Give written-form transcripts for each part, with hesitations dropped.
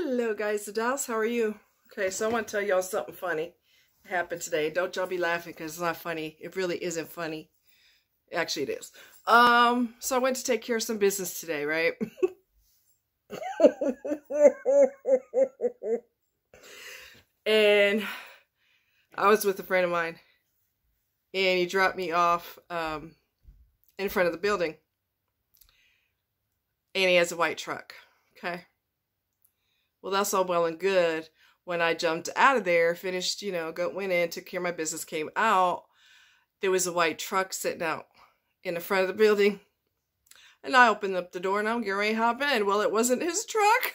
Hello guys, the dolls, how are you? Okay, so I want to tell y'all something funny happened today. Don't y'all be laughing because it's not funny. It really isn't funny. Actually, it is. So I went to take care of some business today, right? And I was with a friend of mine, and he dropped me off in front of the building. And he has a white truck, okay? Well, that's all well and good. When I jumped out of there, finished, went in, took care of my business, came out, there was a white truck sitting out in the front of the building. And I opened up the door and I'm getting ready to hop in. Well, it wasn't his truck.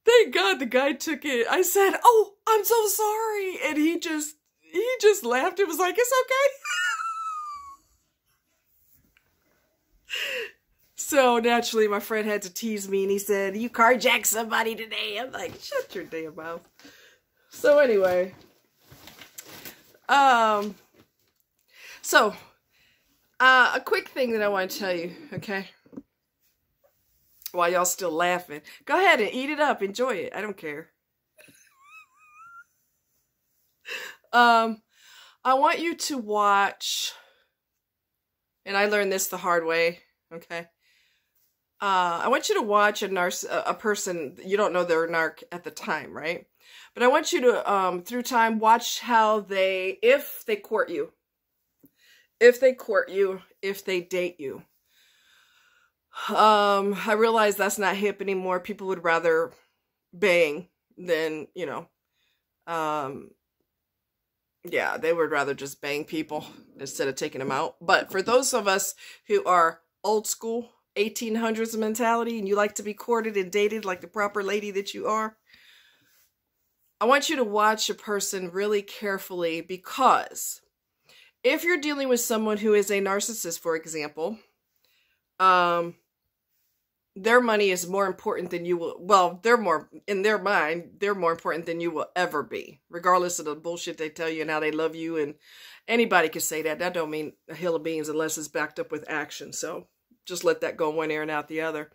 Thank God the guy took it. I said, "Oh, I'm so sorry." And he just laughed. It was like, "It's okay." So naturally, my friend had to tease me, and he said, "You carjacked somebody today." I'm like, "Shut your damn mouth." So anyway, a quick thing that I want to tell you, okay? While y'all still laughing, go ahead and eat it up, enjoy it. I don't care. I want you to watch, and I learned this the hard way, okay? I want you to watch a person, you don't know they're a narc at the time, right? But I want you to, through time, watch how if they court you, if they date you. I realize that's not hip anymore. People would rather bang than, yeah, they would rather just bang people instead of taking them out. But for those of us who are old school, 1800s mentality, and you like to be courted and dated like the proper lady that you are, I want you to watch a person really carefully, because if you're dealing with someone who is a narcissist, for example, their money is more important than you will, well, in their mind, they're more important than you will ever be, regardless of the bullshit they tell you and how they love you. And anybody can say that. That don't mean a hill of beans unless it's backed up with action. So just let that go one ear and out the other.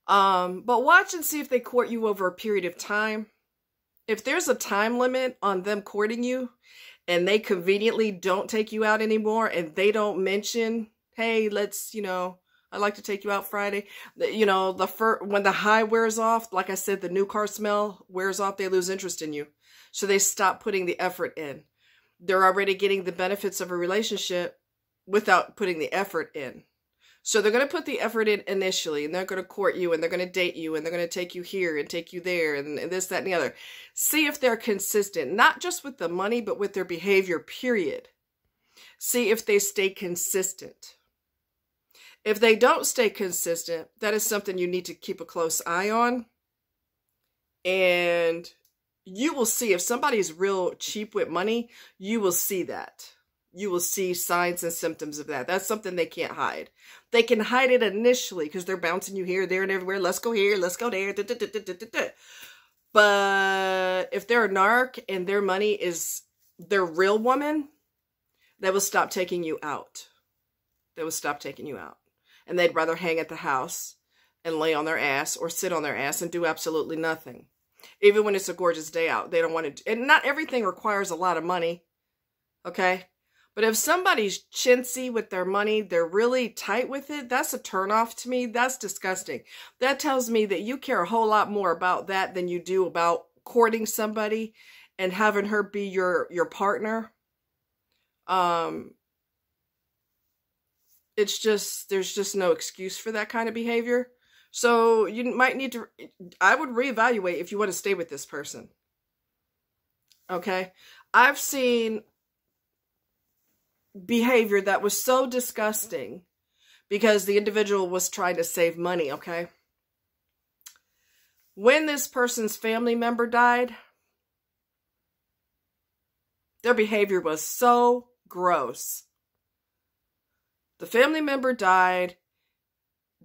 But watch and see if they court you over a period of time. If there's a time limit on them courting you and they conveniently don't take you out anymore, and they don't mention, "Hey, let's, I'd like to take you out Friday." When the high wears off, like I said, the new car smell wears off, they lose interest in you. So they stop putting the effort in. They're already getting the benefits of a relationship without putting the effort in. So they're going to put the effort in initially, and they're going to court you, and they're going to date you, and they're going to take you here and take you there, and this, that, and the other. See if they're consistent, not just with the money, but with their behavior, period. See if they stay consistent. If they don't stay consistent, that is something you need to keep a close eye on. And you will see, if somebody is real cheap with money, you will see that. You will see signs and symptoms of that. That's something they can't hide. They can hide it initially because they're bouncing you here, there, and everywhere. Let's go here, let's go there. But if they're a narc and their money is their real woman, they will stop taking you out. They will stop taking you out. And they'd rather hang at the house and lay on their ass or sit on their ass and do absolutely nothing. Even when it's a gorgeous day out. They don't want to. And not everything requires a lot of money. Okay? But if somebody's chintzy with their money, they're really tight with it, that's a turnoff to me. That's disgusting. That tells me that you care a whole lot more about that than you do about courting somebody and having her be your partner. It's just, there's just no excuse for that kind of behavior. So you might need to, I would reevaluate if you want to stay with this person. Okay? I've seen behavior that was so disgusting because the individual was trying to save money, okay? When this person's family member died, their behavior was so gross. The family member died.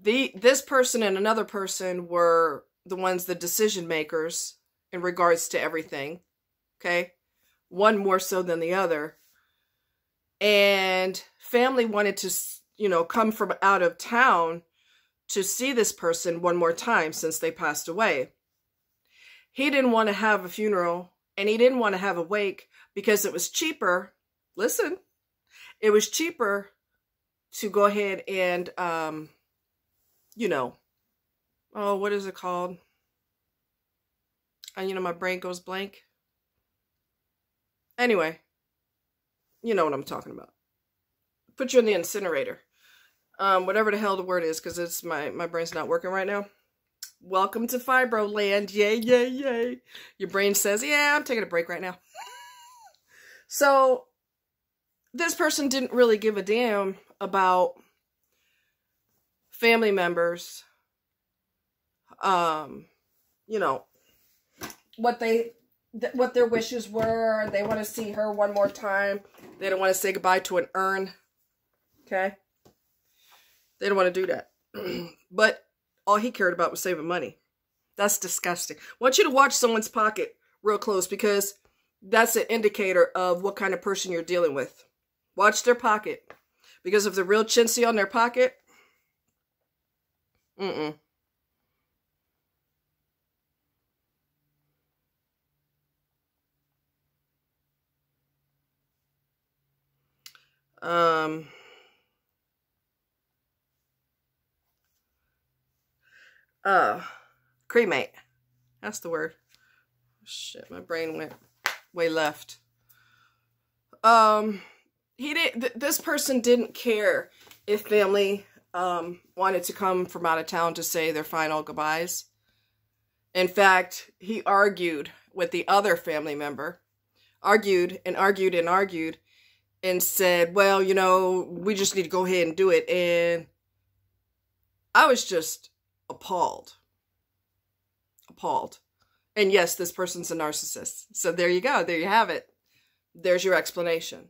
This person and another person were the ones, the decision makers in regards to everything, okay? One more so than the other. And family wanted to, you know, come from out of town to see this person one more time since they passed away. He didn't want to have a funeral, and he didn't want to have a wake because it was cheaper. Listen, it was cheaper to go ahead and, you know, oh, what is it called? And, you know, my brain goes blank. Anyway, you know what I'm talking about. Put you in the incinerator. Whatever the hell the word is, because it's my brain's not working right now. Welcome to Fibro Land. Yay, yay, yay. Your brain says, yeah, I'm taking a break right now. So, this person didn't really give a damn about family members, you know, what their wishes were. They want to see her one more time. They don't want to say goodbye to an urn. Okay? They don't want to do that. But all he cared about was saving money. That's disgusting. I want you to watch someone's pocket real close, because that's an indicator of what kind of person you're dealing with. Watch their pocket. Because if they're real chintzy on their pocket, cremate. That's the word. Shit, my brain went way left. This person didn't care if family wanted to come from out of town to say their final goodbyes. In fact, he argued with the other family member, argued and said, well, you know, we just need to go ahead and do it. And I was just appalled. And yes, this person's a narcissist. So there you go. There you have it. There's your explanation.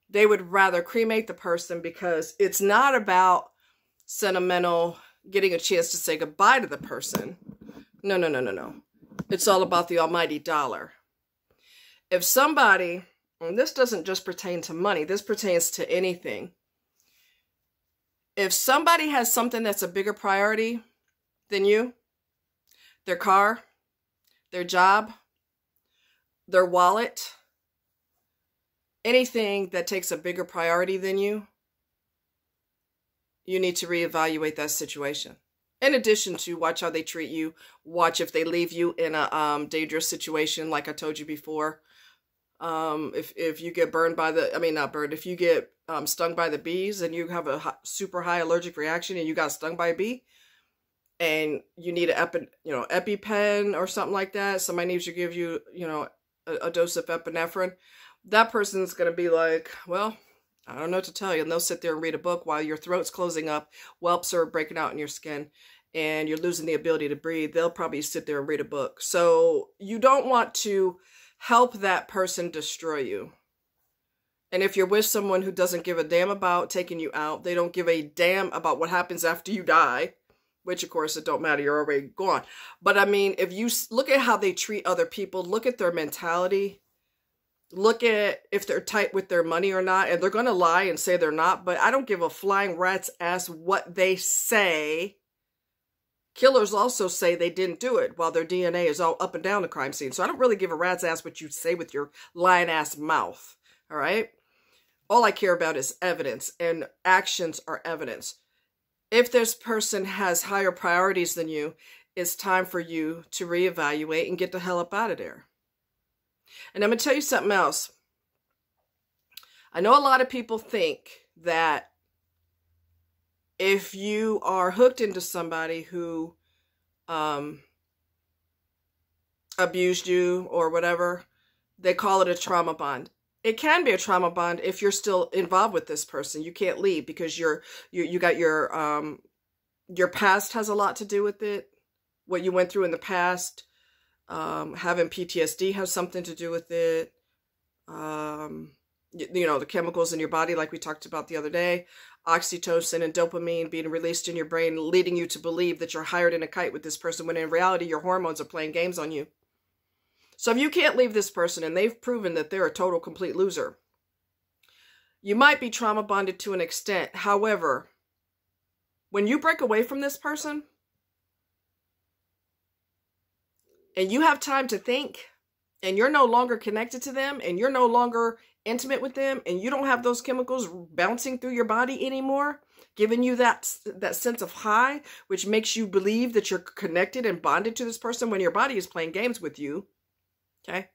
They would rather cremate the person because it's not about sentimental, getting a chance to say goodbye to the person. No. It's all about the almighty dollar. If somebody, and this doesn't just pertain to money, this pertains to anything. If somebody has something that's a bigger priority than you, their car, their job, their wallet, anything that takes a bigger priority than you, you need to reevaluate that situation. In addition to watch how they treat you, watch if they leave you in a dangerous situation, like I told you before. If you get burned by the, not burned, if you get stung by the bees and you have a super high allergic reaction and you got stung by a bee, and you need an EpiPen or something like that, somebody needs to give you, a dose of epinephrine, that person's going to be like, well, I don't know what to tell you. And they'll sit there and read a book while your throat's closing up, whelps are breaking out in your skin, and you're losing the ability to breathe. They'll probably sit there and read a book. So you don't want to help that person destroy you. And if you're with someone who doesn't give a damn about taking you out, they don't give a damn about what happens after you die, which of course it don't matter, you're already gone. But if you look at how they treat other people, look at their mentality, look at if they're tight with their money or not, and they're going to lie and say they're not, but I don't give a flying rat's ass what they say. Killers also say they didn't do it while their DNA is all up and down the crime scene. So I don't really give a rat's ass what you say with your lying ass mouth. All right? All I care about is evidence, and actions are evidence. If this person has higher priorities than you, it's time for you to reevaluate and get the hell up out of there. And I'm going to tell you something else. I know a lot of people think that if you are hooked into somebody who abused you or whatever, they call it a trauma bond. It can be a trauma bond if you're still involved with this person. You can't leave because you got your past has a lot to do with it. What you went through in the past, having PTSD has something to do with it. The chemicals in your body, like we talked about the other day, oxytocin and dopamine being released in your brain, leading you to believe that you're higher than a kite with this person, when in reality, your hormones are playing games on you. So if you can't leave this person, and they've proven that they're a total, complete loser, You might be trauma bonded to an extent. However, when you break away from this person and you have time to think and you're no longer connected to them and you're no longer intimate with them and you don't have those chemicals bouncing through your body anymore, giving you that sense of high, which makes you believe that you're connected and bonded to this person when your body is playing games with you. Okay?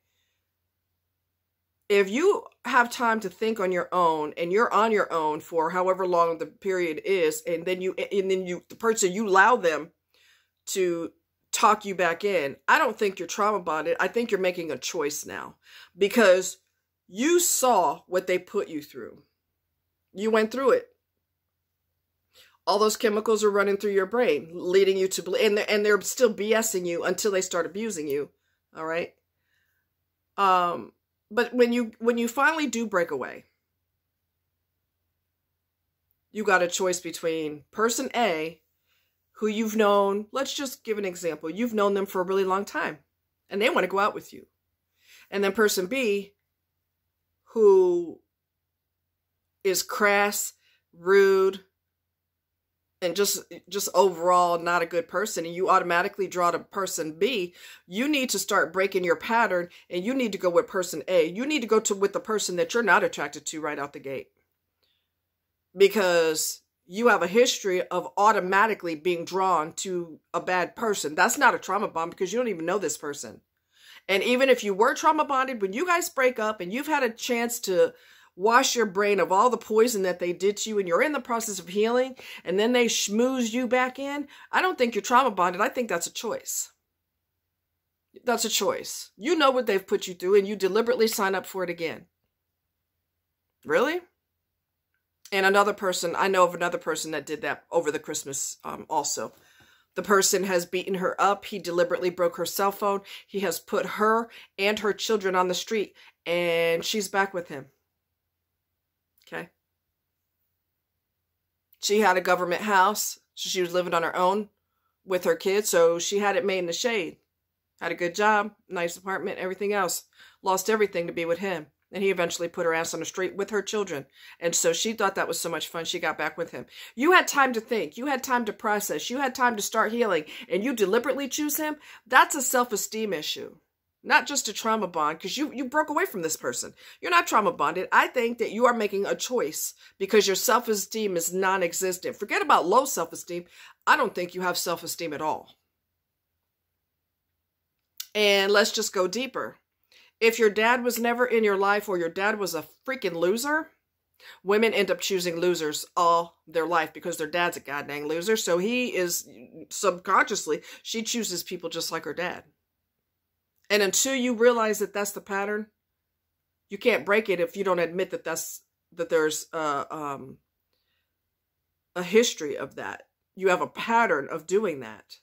If you have time to think on your own and you're on your own for however long the period is, and then the person, you allow them to talk you back in, I don't think you're trauma bonded. I think you're making a choice now because you saw what they put you through. You went through it. All those chemicals are running through your brain, leading you to believe, and they're still BSing you until they start abusing you. All right. But when you finally do break away, you got a choice between person A, who you've known, let's just give an example. You've known them for a really long time and they want to go out with you. And then person B, who is crass, rude, and just overall not a good person, and you automatically draw to person B, you need to start breaking your pattern and you need to go with person A. You need to go with the person that you're not attracted to right out the gate. Because you have a history of automatically being drawn to a bad person. That's not a trauma bond because you don't even know this person. And even if you were trauma bonded, when you guys break up and you've had a chance to wash your brain of all the poison that they did to you and you're in the process of healing and then they schmooze you back in, I don't think you're trauma bonded. I think that's a choice. That's a choice. You know what they've put you through and you deliberately sign up for it again. Really? And another person, I know of another person that did that over the Christmas also. The person has beaten her up. He deliberately broke her cell phone. He has put her and her children on the street and she's back with him. Okay. She had a government house. So she was living on her own with her kids. So she had it made in the shade. Had a good job, nice apartment, everything else. Lost everything to be with him. And he eventually put her ass on the street with her children. And so she thought that was so much fun. She got back with him. You had time to think. You had time to process. You had time to start healing. And you deliberately choose him. That's a self-esteem issue. Not just a trauma bond, because you broke away from this person. You're not trauma bonded. I think that you are making a choice because your self-esteem is non-existent. Forget about low self-esteem. I don't think you have self-esteem at all. And let's just go deeper. If your dad was never in your life or your dad was a freaking loser, women end up choosing losers all their life because their dad's a goddamn loser. So he is subconsciously, she chooses people just like her dad. And until you realize that that's the pattern, you can't break it if you don't admit that there's a history of that. You have a pattern of doing that.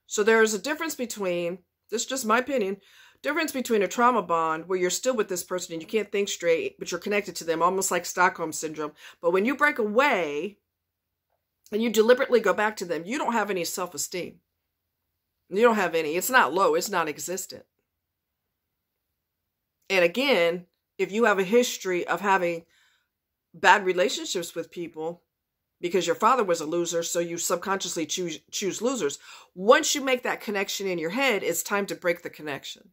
So there's a difference between, this is just my opinion, difference between a trauma bond where you're still with this person and you can't think straight, but you're connected to them, almost like Stockholm Syndrome. But when you break away and you deliberately go back to them, you don't have any self-esteem. You don't have any. It's not low. It's non-existent. And again, if you have a history of having bad relationships with people because your father was a loser, so you subconsciously choose losers. Once you make that connection in your head, it's time to break the connection.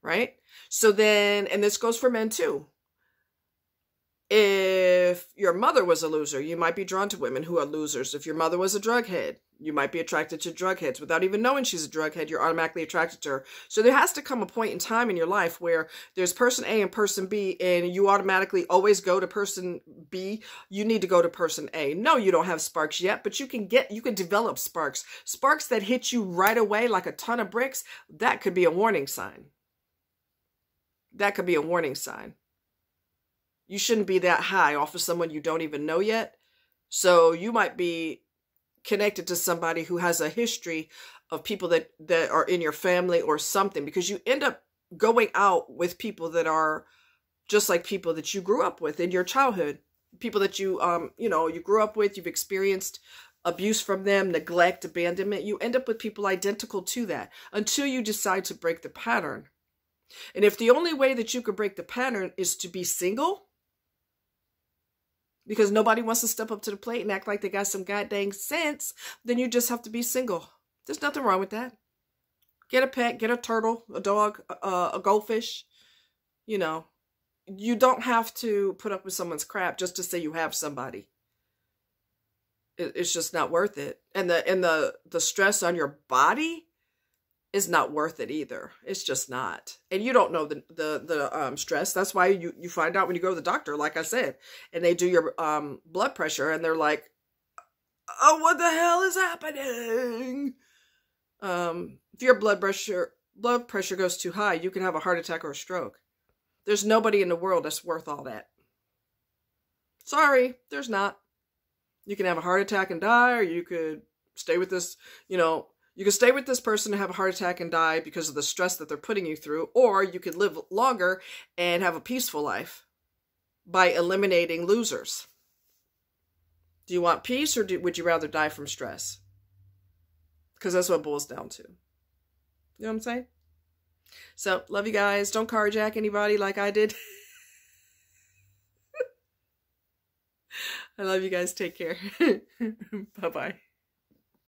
Right? So then, and this goes for men too. If your mother was a loser, you might be drawn to women who are losers. If your mother was a drug head, you might be attracted to drug heads. Without even knowing she's a drug head, you're automatically attracted to her. So there has to come a point in time in your life where there's person A and person B, and you automatically always go to person B. You need to go to person A. No, you don't have sparks yet, but you can develop sparks. Sparks that hit you right away like a ton of bricks, that could be a warning sign. That could be a warning sign. You shouldn't be that high off of someone you don't even know yet. So you might be connected to somebody who has a history of people that are in your family or something, because you end up going out with people that are just like people that you grew up with in your childhood. People that you grew up with, you've experienced abuse from them, neglect, abandonment. You end up with people identical to that until you decide to break the pattern. And if the only way that you could break the pattern is to be single, because nobody wants to step up to the plate and act like they got some goddamn sense, then you just have to be single. There's nothing wrong with that. Get a pet, get a turtle, a dog, a goldfish. You know, you don't have to put up with someone's crap just to say you have somebody. It's just not worth it. And the stress on your body is not worth it either. It's just not. And you don't know the stress. That's why you find out when you go to the doctor, like I said, and they do your blood pressure, and they're like, oh, what the hell is happening? If your blood pressure goes too high, you can have a heart attack or a stroke. There's nobody in the world that's worth all that. Sorry, there's not. You can have a heart attack and die, or you could stay with this, you know, you can stay with this person and have a heart attack and die because of the stress that they're putting you through, or you could live longer and have a peaceful life by eliminating losers. Do you want peace, or would you rather die from stress? Because that's what it boils down to. You know what I'm saying? So, love you guys. Don't carjack anybody like I did. I love you guys. Take care. Bye-bye.